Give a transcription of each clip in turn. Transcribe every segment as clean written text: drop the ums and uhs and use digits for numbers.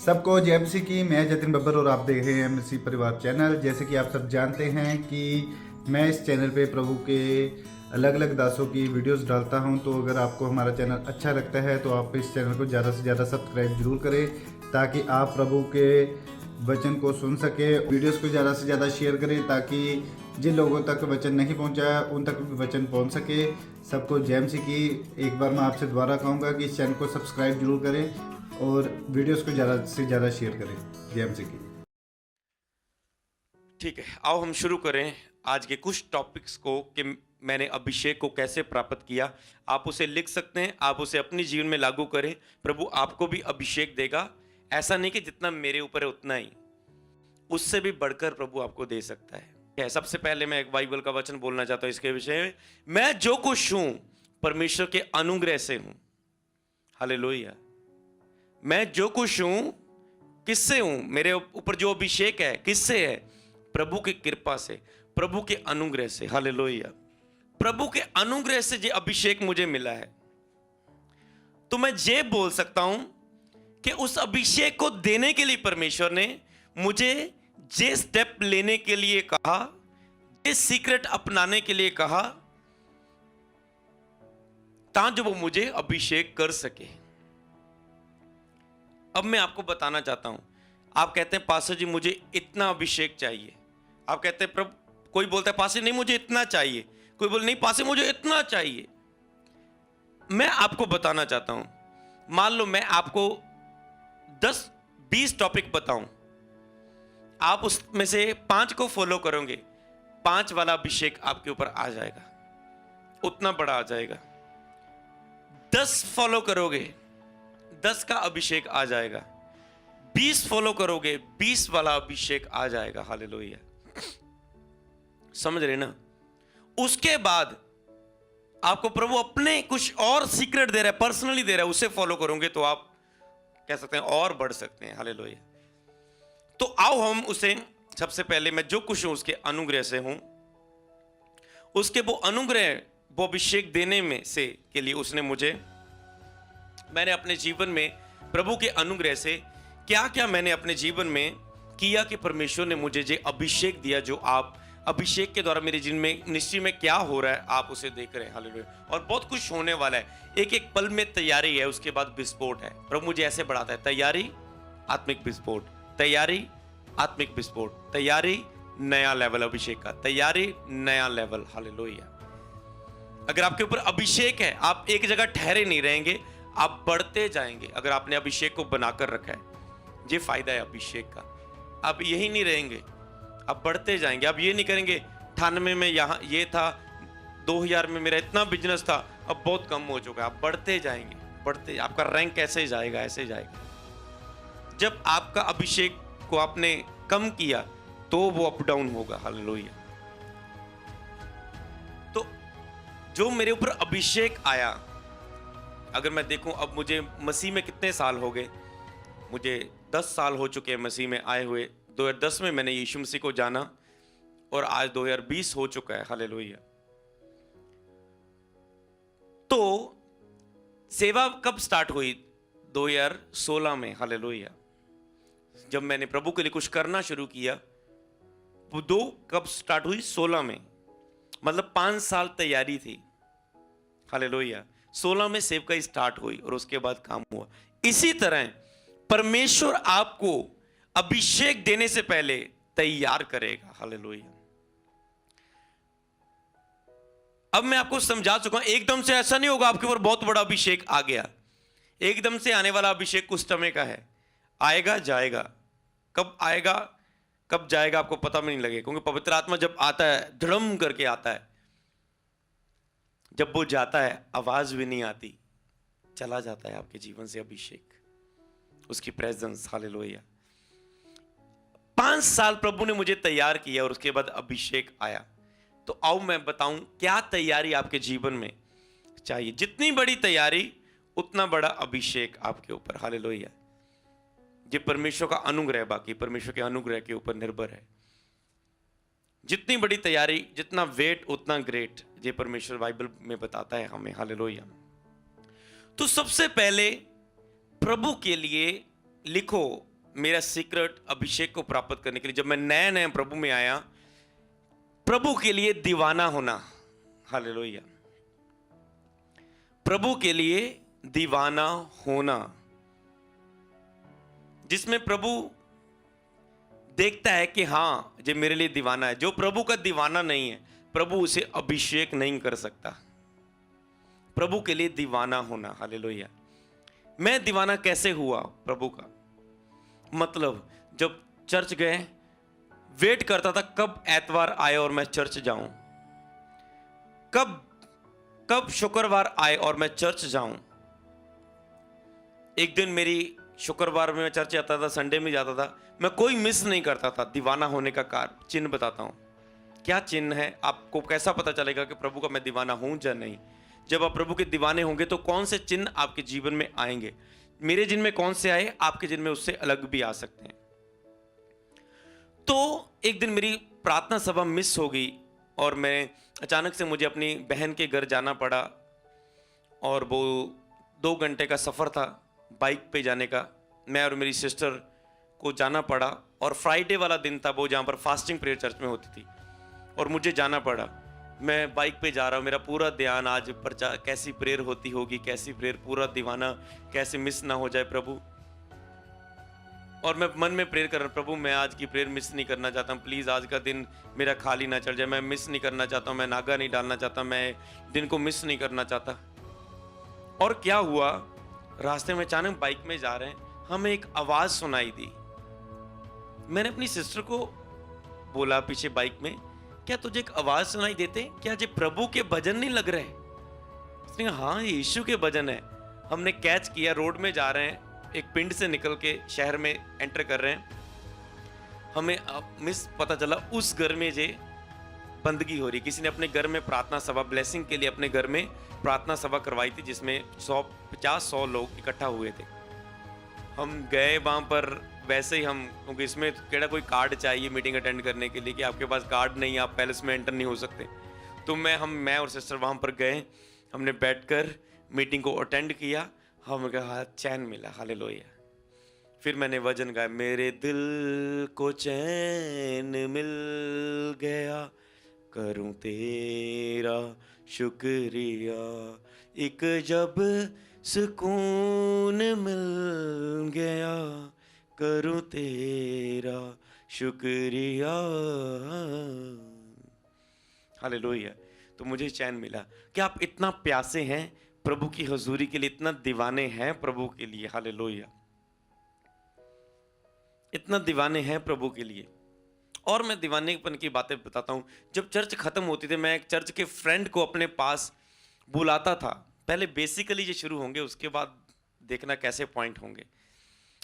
सबको जय मसीह की। मैं जतिन बब्बर और आप देख रहे हैं मसीह परिवार चैनल। जैसे कि आप सब जानते हैं कि मैं इस चैनल पे प्रभु के अलग अलग दासों की वीडियोस डालता हूं, तो अगर आपको हमारा चैनल अच्छा लगता है तो आप इस चैनल को ज़्यादा से ज़्यादा सब्सक्राइब जरूर करें, ताकि आप प्रभु के वचन को सुन सके। वीडियोस को ज़्यादा से ज़्यादा शेयर करें ताकि जिन लोगों तक वचन नहीं पहुंचा उन तक भी वचन पहुंच सके। सबको जय मसीह की। एक बार मैं आपसे दोबारा कहूँगा कि इस चैनल को सब्सक्राइब जरूर करें और वीडियोस को ज़्यादा से ज़्यादा शेयर करें। जय मसीह की। ठीक है, आओ हम शुरू करें आज के कुछ टॉपिक्स को कि मैंने अभिषेक को कैसे प्राप्त किया। आप उसे लिख सकते हैं, आप उसे अपने जीवन में लागू करें। प्रभु आपको भी अभिषेक देगा। ऐसा नहीं कि जितना मेरे ऊपर है उतना ही, उससे भी बढ़कर प्रभु आपको दे सकता है। सबसे पहले मैं एक बाइबल का वचन बोलना चाहता हूं इसके विषय में। मैं जो कुछ हूं परमेश्वर के अनुग्रह से हूं। हालेलुया। मैं जो कुछ हूं किससे हूं? मेरे ऊपर जो अभिषेक है किससे है? प्रभु की कृपा से, प्रभु के अनुग्रह से। हालेलुया। प्रभु के अनुग्रह से जो अभिषेक मुझे मिला है, तो मैं ये बोल सकता हूं कि उस अभिषेक को देने के लिए परमेश्वर ने मुझे जे स्टेप लेने के लिए कहा, जे सीक्रेट अपनाने के लिए कहा, ताकि वो मुझे अभिषेक कर सके। अब मैं आपको बताना चाहता हूं। आप कहते हैं पास्टर जी मुझे इतना अभिषेक चाहिए। आप कहते हैं प्रभु, कोई बोलता है पास्टर नहीं मुझे इतना चाहिए, कोई बोले नहीं पास्टर मुझे इतना चाहिए। मैं आपको बताना चाहता हूं, मान लो मैं आपको 10-20 टॉपिक बताऊं, आप उसमें से 5 को फॉलो करोगे, 5 वाला अभिषेक आपके ऊपर आ जाएगा, उतना बड़ा आ जाएगा। 10 फॉलो करोगे, 10 का अभिषेक आ जाएगा। 20 फॉलो करोगे, 20 वाला अभिषेक आ जाएगा। हालेलुया। समझ रहे ना? उसके बाद आपको प्रभु अपने कुछ और सीक्रेट दे रहा है, पर्सनली दे रहा है, उसे फॉलो करोगे तो आप कह सकते हैं और बढ़ सकते हैं। हालेलुया। तो आओ हम उसे, सबसे पहले मैं जो कुछ हूं उसके अनुग्रह से हूं। उसके वो अनुग्रह, वो अभिषेक देने में से के लिए उसने मुझे, मैंने अपने जीवन में प्रभु के अनुग्रह से क्या क्या मैंने अपने जीवन में किया कि परमेश्वर ने मुझे जो अभिषेक दिया, जो आप अभिषेक के द्वारा मेरे जीवन में निश्चय में क्या हो रहा है आप उसे देख रहे हैं। हालेलुया। और बहुत कुछ होने वाला है। एक एक पल में तैयारी है, उसके बाद विस्फोट है। प्रभु मुझे ऐसे बढ़ाता है, तैयारी आत्मिक विस्फोट, तैयारी आत्मिक विस्फोट, तैयारी नया लेवल अभिषेक का, तैयारी नया लेवल। हालेलुया। अगर आपके ऊपर अभिषेक है, आप एक जगह ठहरे नहीं रहेंगे, आप बढ़ते जाएंगे। अगर आपने अभिषेक को बनाकर रखा है, ये फायदा है अभिषेक का। आप यही नहीं रहेंगे, आप बढ़ते जाएंगे। आप ये नहीं करेंगे 98 में यहाँ ये था, 2000 में मेरा इतना बिजनेस था, अब बहुत कम हो चुका है। आप बढ़ते जाएंगे, बढ़ते, आपका रैंक ऐसे जाएगा, ऐसे जाएगा। जब आपका अभिषेक को आपने कम किया तो वो अप डाउन होगा। हालेलुया। तो जो मेरे ऊपर अभिषेक आया, अगर मैं देखूं अब मुझे मसीह में कितने साल हो गए, मुझे 10 साल हो चुके हैं मसीह में आए हुए। 2010 में मैंने यीशु मसीह को जाना और आज 2020 हो चुका है। हालेलुया। तो सेवा कब स्टार्ट हुई? 2016 में। हालेलुया। जब मैंने प्रभु के लिए कुछ करना शुरू किया, वो कब स्टार्ट हुई? 16 में। मतलब 5 साल तैयारी थी। हालेलुया। 16 में सेवकाई स्टार्ट हुई और उसके बाद काम हुआ। इसी तरह परमेश्वर आपको अभिषेक देने से पहले तैयार करेगा। हालेलुया। अब मैं आपको समझा चुका हूं, एकदम से ऐसा नहीं होगा आपके ऊपर बहुत बड़ा अभिषेक आ गया। एकदम से आने वाला अभिषेक कुछ समय का है, आएगा जाएगा। कब आएगा कब जाएगा आपको पता भी नहीं लगेगा, क्योंकि पवित्र आत्मा जब आता है धड़म करके आता है, जब वो जाता है आवाज भी नहीं आती, चला जाता है आपके जीवन से अभिषेक, उसकी प्रेजेंस। हालेलुया। 5 साल प्रभु ने मुझे तैयार किया और उसके बाद अभिषेक आया। तो आओ मैं बताऊं क्या तैयारी आपके जीवन में चाहिए। जितनी बड़ी तैयारी उतना बड़ा अभिषेक आपके ऊपर। हालेलुया। ये परमेश्वर का अनुग्रह, बाकी परमेश्वर के अनुग्रह के ऊपर निर्भर है। जितनी बड़ी तैयारी, जितना वेट उतना ग्रेट, ये परमेश्वर बाइबल में बताता है हमें। हालेलुया। तो सबसे पहले प्रभु के लिए लिखो मेरा सीक्रेट अभिषेक को प्राप्त करने के लिए, जब मैं नया नया प्रभु में आया, प्रभु के लिए दीवाना होना, हालेलुया, प्रभु के लिए दीवाना होना, जिसमें प्रभु देखता है कि हाँ ये मेरे लिए दीवाना है। जो प्रभु का दीवाना नहीं है, प्रभु उसे अभिषेक नहीं कर सकता। प्रभु के लिए दीवाना होना, हालेलुया। मैं दीवाना कैसे हुआ प्रभु का? मतलब जब चर्च गए, वेट करता था कब एतवार आए और मैं चर्च जाऊं, कब शुक्रवार आए और मैं चर्च जाऊं। एक दिन मेरी शुक्रवार में मैं चर्च जाता था, संडे में जाता था, मैं कोई मिस नहीं करता था। दीवाना होने का कार्य चिन्ह बताता हूं। क्या चिन्ह है? आपको कैसा पता चलेगा कि प्रभु का मैं दीवाना हूं या नहीं? जब आप प्रभु के दीवाने होंगे तो कौन से चिन्ह आपके जीवन में आएंगे। मेरे जिन में कौन से आए, आपके जिन में उससे अलग भी आ सकते हैं। तो एक दिन मेरी प्रार्थना सभा मिस हो गई और मैं अचानक से मुझे अपनी बहन के घर जाना पड़ा, और वो 2 घंटे का सफ़र था बाइक पे जाने का। मैं और मेरी सिस्टर को जाना पड़ा, और फ्राइडे वाला दिन था वो, जहाँ पर फास्टिंग प्रेयर चर्च में होती थी, और मुझे जाना पड़ा। मैं बाइक पे जा रहा हूँ, मेरा पूरा ध्यान आज पर कैसी प्रेयर होती होगी, कैसी प्रेयर, पूरा दीवाना, कैसे मिस ना हो जाए प्रभु। और मैं मन में प्रेयर कर रहा हूँ, प्रभु मैं आज की प्रेयर मिस नहीं करना चाहता हूँ, प्लीज़ आज का दिन मेरा खाली ना चल जाए, मैं मिस नहीं करना चाहता हूँ, मैं नागा नहीं डालना चाहता, मैं दिन को मिस नहीं करना चाहता। और क्या हुआ, रास्ते में अचानक बाइक में जा रहे हैं, हमें एक आवाज़ सुनाई दी। मैंने अपनी सिस्टर को बोला पीछे बाइक में, क्या तुझे एक आवाज़ सुनाई देते? क्या ये प्रभु के भजन नहीं लग रहे? उसने कहा हाँ ये यीशु के भजन है। हमने कैच किया, रोड में जा रहे हैं, एक पिंड से निकल के शहर में एंटर कर रहे हैं, हमें मिस पता चला उस घर में जे बंदगी हो रही। किसी ने अपने घर में प्रार्थना सभा, ब्लेसिंग के लिए अपने घर में प्रार्थना सभा करवाई थी, जिसमें 150-100 लोग इकट्ठा हुए थे। हम गए वहाँ पर, वैसे ही हम, क्योंकि इसमें केड़ा कोई कार्ड चाहिए मीटिंग अटेंड करने के लिए, कि आपके पास कार्ड नहीं, आप पैलेस में एंटर नहीं हो सकते। तो मैं और सिस्टर वहाँ पर गए, हमने बैठकर मीटिंग को अटेंड किया, हमें कहा चैन मिला, हालेलुया। फिर मैंने वचन गाया, मेरे दिल को चैन मिल गया, करूं तेरा शुक्रिया, एक जब सुकून मिल गया, करूं तेरा शुक्रिया, हालेलुया। तो मुझे चैन मिला। क्या आप इतना प्यासे हैं प्रभु की हुजूरी के लिए, इतना दीवाने हैं प्रभु के लिए, हालेलुया, इतना दीवाने हैं प्रभु के लिए। और मैं दीवानेपन की बातें बताता हूँ। जब चर्च खत्म होती थी, मैं एक चर्च के फ्रेंड को अपने पास बुलाता था। पहले बेसिकली ये शुरू होंगे, उसके बाद देखना कैसे पॉइंट होंगे।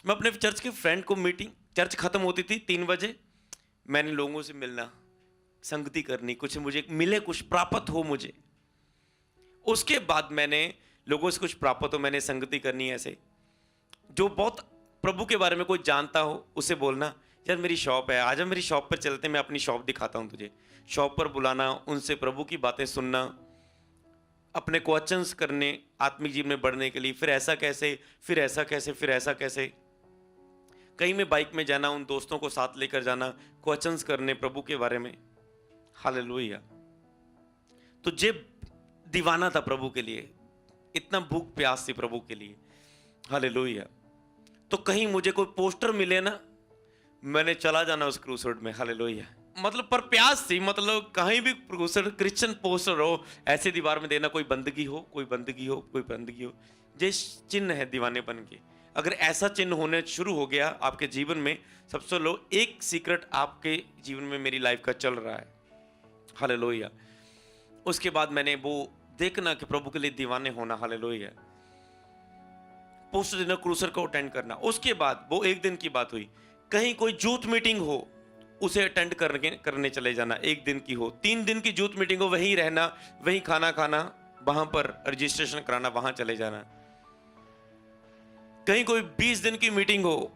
मैं अपने चर्च के फ्रेंड को, मीटिंग चर्च खत्म होती थी 3 बजे, मैंने लोगों से मिलना, संगति करनी, कुछ मुझे मिले, कुछ प्राप्त हो मुझे। उसके बाद मैंने लोगों से कुछ प्राप्त हो, मैंने संगति करनी। ऐसे जो बहुत प्रभु के बारे में कोई जानता हो उसे बोलना, यार मेरी शॉप है, आज हम मेरी शॉप पर चलते, मैं अपनी शॉप दिखाता हूँ तुझे। शॉप पर बुलाना, उनसे प्रभु की बातें सुनना, अपने क्वेश्चंस करने आत्मिक जीवन में बढ़ने के लिए, फिर ऐसा कैसे, फिर ऐसा कैसे, फिर ऐसा कैसे। कहीं में बाइक में जाना, उन दोस्तों को साथ लेकर जाना, क्वेश्चंस करने प्रभु के बारे में, हालेलुया। तो जे दीवाना था प्रभु के लिए, इतना भूख प्यास थी प्रभु के लिए, हालेलुया। तो कहीं मुझे कोई पोस्टर मिले ना, मैंने चला जाना उस क्रूसेड में, हालेलुया। मतलब पर प्यास थी, मतलब कहीं भी क्रूसेड क्रिश्चियन पोस्टर हो, ऐसे दीवार में देना, कोई बंदगी हो, कोई बंदगी हो, कोई बंदगी हो। ये चिन्ह है दीवानेपन के। अगर ऐसा चिन्ह होने शुरू हो गया आपके जीवन में, सबसे लो एक सीक्रेट आपके जीवन में मेरी लाइफ का चल रहा है, हालेलुया। उसके बाद मैंने वो देखना कि प्रभु के लिए दीवाने होना, हालेलुया। पोस्ट डिनर क्रूसर को अटेंड करना। उसके बाद वो एक दिन की बात हुई, कहीं कोई यूथ मीटिंग हो उसे अटेंड करने चले जाना। 1 दिन की हो, 3 दिन की यूथ मीटिंग हो, वहीं रहना, वहीं खाना खाना, वहां पर रजिस्ट्रेशन कराना, वहां चले जाना। कहीं कोई 20 दिन की मीटिंग हो,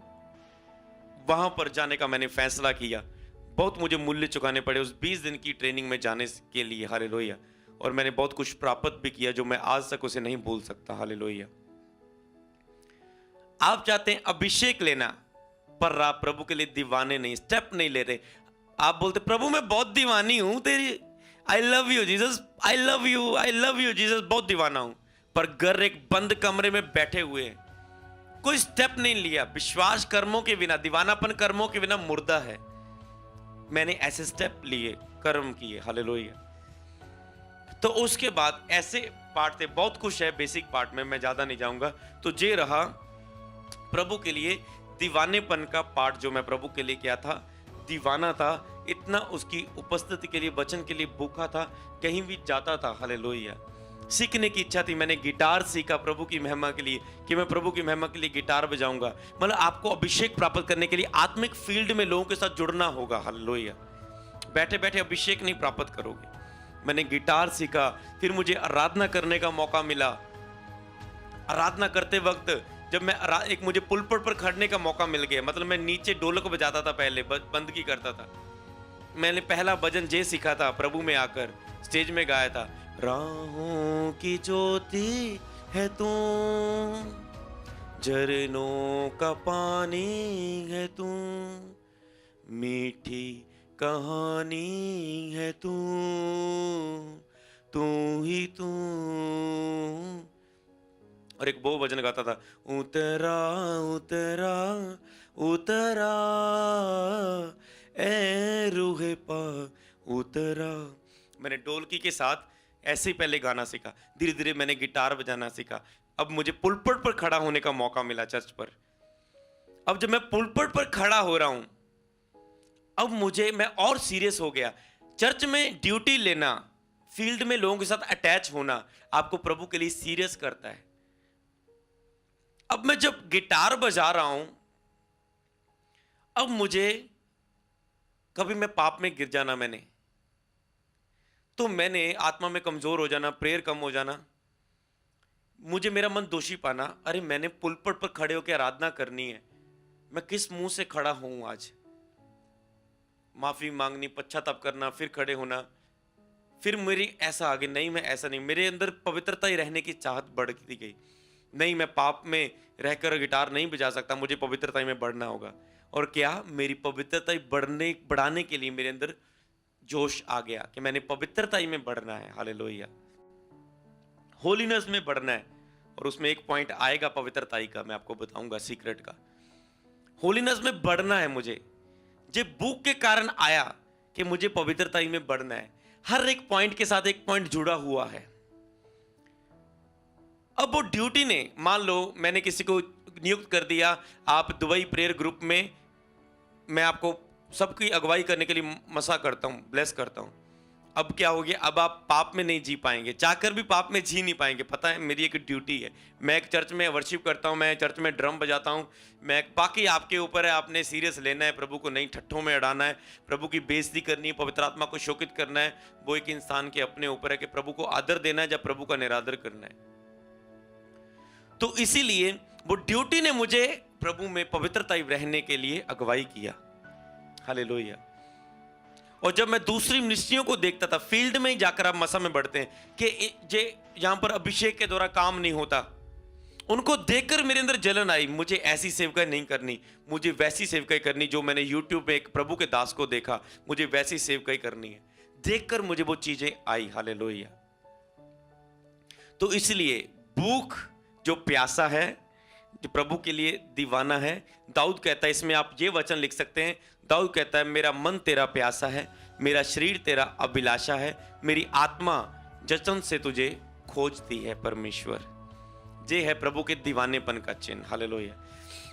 वहां पर जाने का मैंने फैसला किया। बहुत मुझे मूल्य चुकाने पड़े उस 20 दिन की ट्रेनिंग में जाने के लिए, हालेलुया। और मैंने बहुत कुछ प्राप्त भी किया जो मैं आज तक उसे नहीं भूल सकता, हालेलुया। आप चाहते हैं अभिषेक लेना, पर आप प्रभु के लिए दीवाने नहीं, स्टेप नहीं ले रहे। आप बोलते प्रभु मैं बहुत दीवानी हूं तेरी, I love you Jesus, I love you, I love you Jesus, बहुत दीवाना हूं, पर घर एक बंद कमरे में बैठे हुए हैं, कोई स्टेप नहीं लिया। विश्वास कर्मों के बिना, दीवानापन कर्मों के बिना मुर्दा है। मैंने ऐसे स्टेप लिए, कर्म किए, हालेलुया। तो उसके बाद ऐसे पार्ट थे, बहुत कुछ है बेसिक पार्ट में, मैं ज्यादा नहीं जाऊंगा। तो ये रहा प्रभु के लिए दीवानेपन का पार्ट जो मैं प्रभु के लिए किया था। दीवाना था, इतना उसकी उपस्थिति के लिए, वचन के लिए भूखा था, कहीं भी जाता था, हालेलुया। सीखने की इच्छा थी, मैंने गिटार सीखा प्रभु की महिमा के लिए, कि मैं प्रभु की महिमा के लिए गिटार बजाऊंगा। मतलब आपको अभिषेक प्राप्त करने के लिए आत्मिक फील्ड में लोगों के साथ जुड़ना होगा, हालेलुया। बैठे बैठे अभिषेक नहीं प्राप्त करोगे। मैंने गिटार सीखा, फिर मुझे आराधना करने का मौका मिला। आराधना करते वक्त जब मैं एक मुझे पुलपट पर खड़ने का मौका मिल गया, मतलब मैं नीचे ढोलक बजाता था पहले, बंदगी करता था। मैंने पहला भजन जे सीखा था, प्रभु में आकर स्टेज में गाया था, राहों की ज्योति है तू, झरनों का पानी है तू, मीठी कहानी है तू, तू ही तू। और एक वो भजन गाता था, उतरा उतरा उतरा ए रूहे पा उतरा। मैंने ढोलकी के साथ ऐसे ही पहले गाना सीखा, धीरे धीरे मैंने गिटार बजाना सीखा। अब मुझे पुलपट पर खड़ा होने का मौका मिला चर्च पर। अब जब मैं पुलपट पर खड़ा हो रहा हूं, अब मैं और सीरियस हो गया। चर्च में ड्यूटी लेना, फील्ड में लोगों के साथ अटैच होना आपको प्रभु के लिए सीरियस करता है। अब मैं जब गिटार बजा रहा हूं, अब मुझे कभी मैं पाप में गिर जाना, तो मैंने आत्मा में कमजोर हो जाना, प्रेयर कम हो जाना, मुझे मेरा मन दोषी पाना, अरे मैंने पुलपट पर खड़े होकर आराधना करनी है, मैं किस मुंह से खड़ा हूं आज। माफी मांगनी, पश्चाताप करना, फिर खड़े होना, फिर मेरी ऐसा आगे नहीं, मैं ऐसा नहीं, मेरे अंदर पवित्रता ही रहने की चाहत बढ़ती गई। नहीं, मैं पाप में रहकर गिटार नहीं बजा सकता, मुझे पवित्रता में बढ़ना होगा। और क्या, मेरी पवित्रता बढ़ाने के लिए मेरे अंदर जोश आ गया कि मैंने पवित्रता में बढ़ना है, हालेलुया, होलीनेस में बढ़ना है। और उसमें एक पॉइंट आएगा पवित्रता का, मैं आपको बताऊंगा सीक्रेट का। होलीनेस में बढ़ना है मुझे, जे बुक के कारण आया कि मुझे पवित्रता में बढ़ना है। हर एक पॉइंट के साथ एक पॉइंट जुड़ा हुआ है। अब वो ड्यूटी ने, मान लो मैंने किसी को नियुक्त कर दिया, आप दुबई प्रेयर ग्रुप में, मैं आपको सबकी अगुवाई करने के लिए मसा करता हूं, ब्लेस करता हूं। अब क्या हो गया, अब आप पाप में नहीं जी पाएंगे, चाहकर भी पाप में जी नहीं पाएंगे। पता है, मेरी एक ड्यूटी है, मैं एक चर्च में वर्शिप करता हूं, मैं चर्च में ड्रम बजाता हूं, मैं बाकी आपके ऊपर है, आपने सीरियस लेना है, प्रभु को नहीं ठट्ठों में अड़ाना है, प्रभु की बेइज्जती करनी है, पवित्र आत्मा को शोकित करना है। वो एक इंसान के अपने ऊपर है कि प्रभु को आदर देना है या प्रभु का निरादर करना है। तो इसीलिए वो ड्यूटी ने मुझे प्रभु में पवित्रता रहने के लिए अगुवाई किया, हालेलुया। और जब मैं दूसरी मिनिस्ट्रियों को देखता था, फील्ड में ही जाकर आप मसा में बढ़ते हैं कि जे यहां पर अभिषेक के द्वारा काम नहीं होता, उनको देखकर मेरे अंदर जलन आई, मुझे ऐसी सेवकाई नहीं करनी, मुझे वैसी सेवकाई करनी जो मैंने यूट्यूब पे एक प्रभु के दास को देखा, मुझे वैसी सेवकाई करनी है। देखकर मुझे वो चीजें आई, हालेलुया। तो इसलिए भूख जो प्यासा है, जो प्रभु के लिए दीवाना है, दाऊद कहता है, इसमें आप ये वचन लिख सकते हैं, दाऊद कहता है, मेरा मन तेरा प्यासा है, मेरा शरीर तेरा अभिलाषा है, मेरी आत्मा जचन से तुझे खोजती है परमेश्वर। ये है प्रभु के दीवानेपन का चिन्ह, हालेलुया।